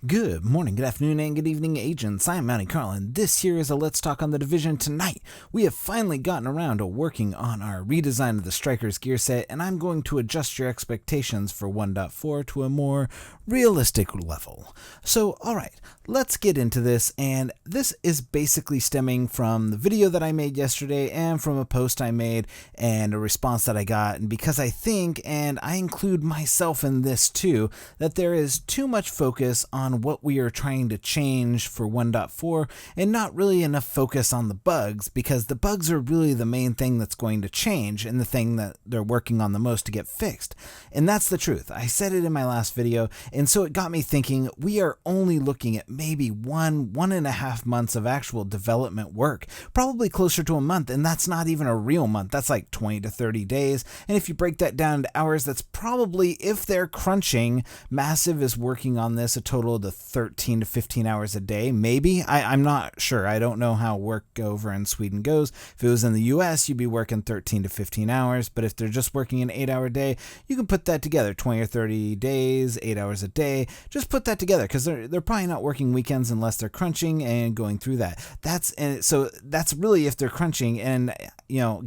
Good morning, good afternoon, and good evening, agents. I'm Mounty Carl, and this here is a Let's Talk on the Division. Tonight, we have finally gotten around to working on our redesign of the Striker's gear set, and I'm going to adjust your expectations for 1.4 to a more realistic level. So, alright, let's get into this, and this is basically stemming from the video that I made yesterday and from a post I made and a response that I got, and because I think, and I include myself in this too, that there is too much focus on what we are trying to change for 1.4 and not really enough focus on the bugs, because the bugs are really the main thing that's going to change and the thing that they're working on the most to get fixed. And that's the truth. I said it in my last video, and so it got me thinking we are only looking at maybe 1.5 months of actual development work, probably closer to a month, and that's not even a real month. That's like 20 to 30 days, and if you break that down to hours, that's probably, if they're crunching, Massive is working on this a total of 13 to 15 hours a day, maybe. I'm not sure. I don't know how work over in Sweden goes. If it was in the US, you'd be working 13 to 15 hours, but if they're just working an 8-hour day, you can put that together. 20 or 30 days, 8 hours a day. Just put that together, because they're probably not working weekends unless they're crunching and going through that. So that's really if they're crunching and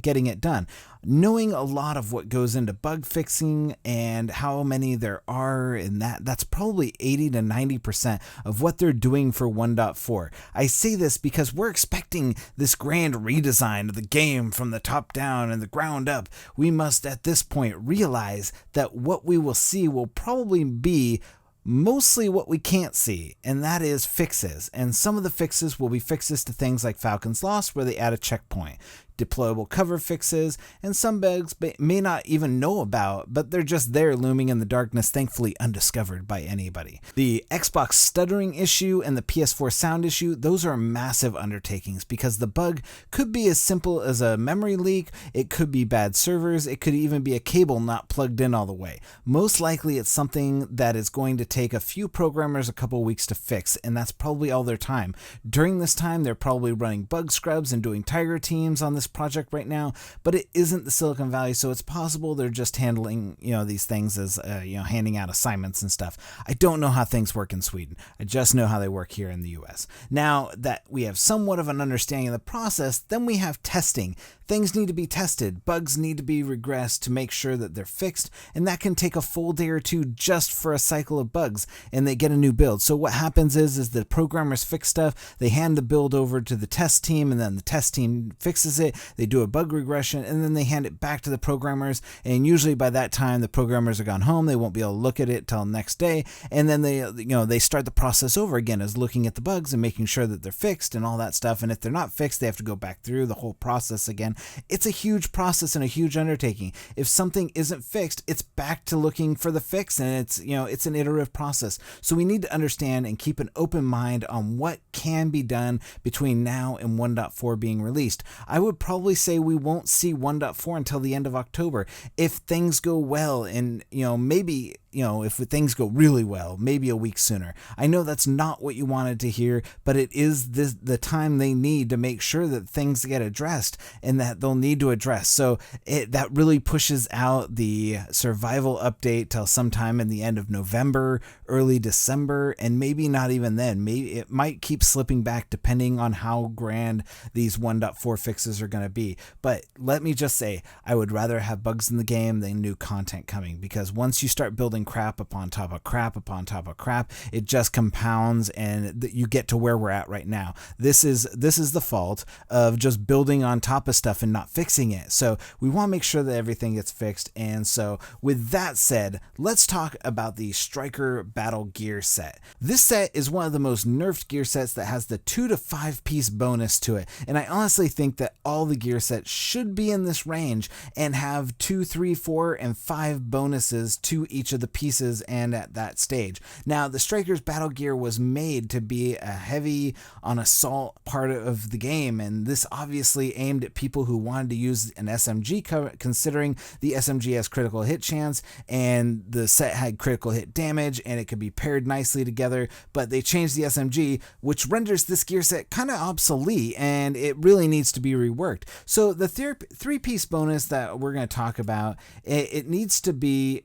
getting it done. Knowing a lot of what goes into bug fixing and how many there are, and that's probably 80 to 90% of what they're doing for 1.4. I say this because we're expecting this grand redesign of the game from the top down and the ground up. We must at this point realize that what we will see will probably be mostly what we can't see, and that is fixes. And some of the fixes will be fixes to things like Falcon's Lost, where they add a checkpoint, deployable cover fixes, and some bugs may not even know about, but they're just there looming in the darkness, thankfully undiscovered by anybody. The Xbox stuttering issue and the PS4 sound issue, those are massive undertakings, because the bug could be as simple as a memory leak, it could be bad servers, it could even be a cable not plugged in all the way. Most likely it's something that is going to take a few programmers a couple weeks to fix, and that's probably all their time. During this time, they're probably running bug scrubs and doing tiger teams on this project right now, but it isn't the Silicon Valley, so it's possible they're just handling these things as handing out assignments and stuff. I don't know how things work in Sweden. I just know how they work here in the US. Now that we have somewhat of an understanding of the process, then we have testing. Things need to be tested, bugs need to be regressed to make sure that they're fixed, and that can take a full day or two just for a cycle of bugs, and they get a new build. So what happens is the programmers fix stuff, they hand the build over to the test team, and then the test team fixes it, they do a bug regression, and then they hand it back to the programmers, and usually by that time the programmers are gone home, they won't be able to look at it till next day, and then they start the process over again as looking at the bugs and making sure that they're fixed and all that stuff, and if they're not fixed, they have to go back through the whole process again. It's a huge process and a huge undertaking. If something isn't fixed, it's back to looking for the fix, and it's an iterative process. So we need to understand and keep an open mind on what can be done between now and 1.4 being released. I would probably say we won't see 1.4 until the end of October. If things go well, and maybe if things go really well, maybe a week sooner. I know that's not what you wanted to hear, but it is the time they need to make sure that things get addressed and that they'll need to address. So that really pushes out the survival update till sometime in the end of November, early December, and maybe not even then. Maybe it might keep slipping back depending on how grand these 1.4 fixes are going to be. But let me just say, I would rather have bugs in the game than new content coming, because once you start building crap upon top of crap upon top of crap, it just compounds, and you get to where we're at right now. This is the fault of just building on top of stuff and not fixing it. So we want to make sure that everything gets fixed. And so with that said, let's talk about the Striker Battlegear set. This set is one of the most nerfed gear sets that has the 2 to 5 piece bonus to it, and I honestly think that all the gear sets should be in this range and have 2, 3, 4, and 5 bonuses to each of the pieces and at that stage. Now, the Striker's Battlegear was made to be a heavy on assault part of the game, and this obviously aimed at people who wanted to use an SMG, considering the SMG has critical hit chance, and the set had critical hit damage, and it could be paired nicely together, but they changed the SMG, which renders this gear set kind of obsolete, and it really needs to be reworked. So the 3-piece bonus that we're going to talk about, it needs to be,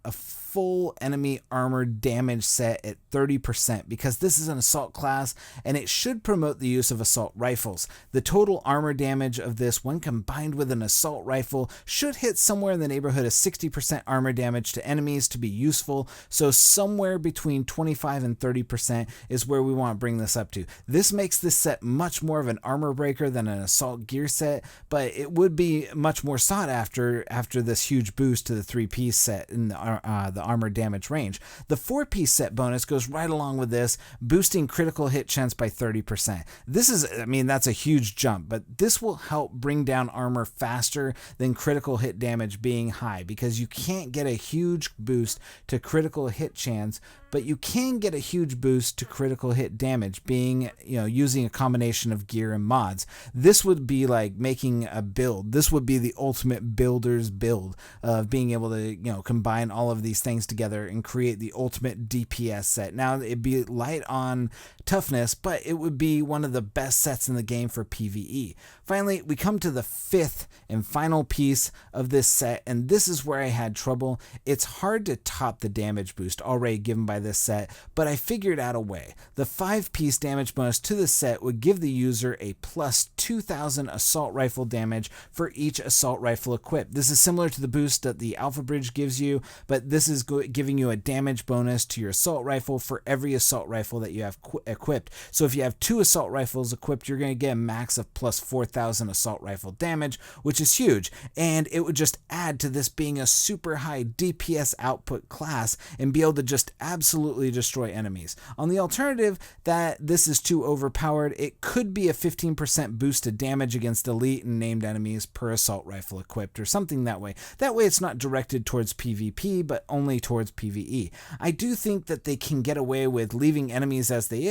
a full enemy armor damage set at 30% because this is an assault class and it should promote the use of assault rifles. The total armor damage of this when combined with an assault rifle should hit somewhere in the neighborhood of 60% armor damage to enemies to be useful, so somewhere between 25 and 30% is where we want to bring this up to. This makes this set much more of an armor breaker than an assault gear set, but it would be much more sought after this huge boost to the 3-piece set in the armor damage range. The 4-piece set bonus goes right along with this, boosting critical hit chance by 30%. This is, I mean, that's a huge jump, but this will help bring down armor faster than critical hit damage being high, because you can't get a huge boost to critical hit chance, but you can get a huge boost to critical hit damage being, using a combination of gear and mods. This would be like making a build. This would be the ultimate builder's build of being able to, combine all of these things together and create the ultimate DPS set. Now, it'd be light on toughness, but it would be one of the best sets in the game for PvE. Finally, we come to the 5th and final piece of this set, and this is where I had trouble. It's hard to top the damage boost already given by this set, but I figured out a way. The 5-piece damage bonus to this set would give the user a plus 2,000 assault rifle damage for each assault rifle equipped. This is similar to the boost that the Alpha Bridge gives you, but this is giving you a damage bonus to your assault rifle for every assault rifle that you have equipped. So if you have 2 assault rifles equipped, you're going to get a max of plus 4,000 assault rifle damage, which is huge, and it would just add to this being a super high DPS output class and be able to just absolutely destroy enemies. On the alternative that this is too overpowered, it could be a 15% boost to damage against elite and named enemies per assault rifle equipped or something that way. That way it's not directed towards PvP but only towards PvE. I do think that they can get away with leaving enemies as they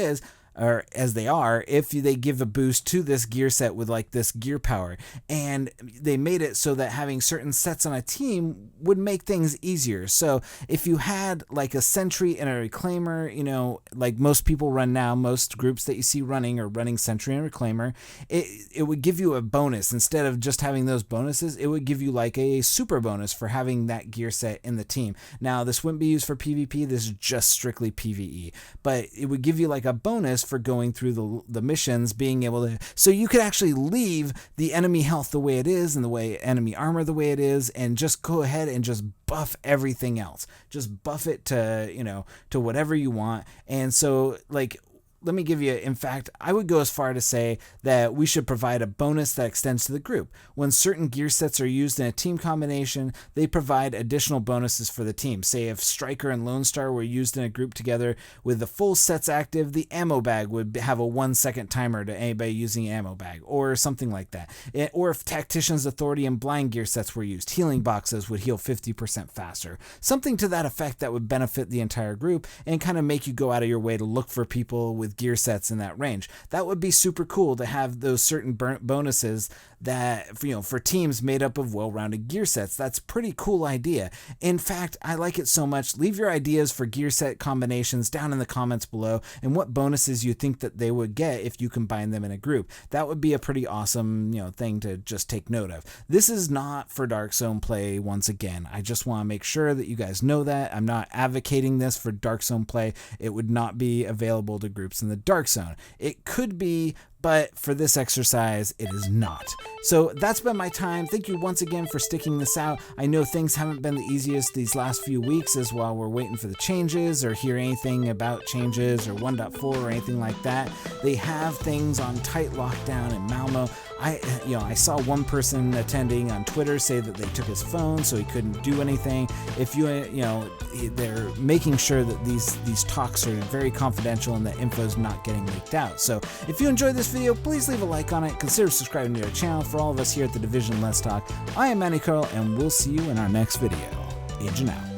are if they give a boost to this gear set with like this gear power, and they made it so that having certain sets on a team would make things easier. So if you had like a Sentry and a Reclaimer, like most people run now, most groups that you see running are running Sentry and Reclaimer, it would give you a bonus. Instead of just having those bonuses, it would give you like a super bonus for having that gear set in the team. Now, this wouldn't be used for PvP, this is just strictly PvE, but it would give you like a bonus for going through the missions, being able to, so you could actually leave the enemy health the way it is and the way enemy armor the way it is, and just go ahead and just buff everything else. Just buff it to, to whatever you want. And so, like, let me give you, in fact, I would go as far to say that we should provide a bonus that extends to the group. When certain gear sets are used in a team combination, they provide additional bonuses for the team. Say if Striker and Lone Star were used in a group together with the full sets active, the ammo bag would have a 1-second timer to anybody using ammo bag, or something like that. Or if Tactician's Authority and Blind gear sets were used, healing boxes would heal 50% faster. Something to that effect that would benefit the entire group and kind of make you go out of your way to look for people with gear sets in that range. That would be super cool to have those certain bonuses that, for teams made up of well-rounded gear sets. That's a pretty cool idea. In fact, I like it so much. Leave your ideas for gear set combinations down in the comments below, and what bonuses you think that they would get if you combine them in a group. That would be a pretty awesome, thing to just take note of. This is not for Dark Zone play once again. I just want to make sure that you guys know that. I'm not advocating this for Dark Zone play. It would not be available to groups in the Dark Zone. It could be, but for this exercise, it is not. So that's been my time. Thank you once again for sticking this out. I know things haven't been the easiest these last few weeks as while we're waiting for the changes or hear anything about changes or 1.4 or anything like that. They have things on tight lockdown in Malmo. I saw one person attending on Twitter say that they took his phone so he couldn't do anything. If they're making sure that these talks are very confidential and that info is not getting leaked out. So if you enjoyed this video, please leave a like on it. Consider subscribing to our channel. For all of us here at The Division Let's Talk, I am Manny Carl, and we'll see you in our next video. Agent out.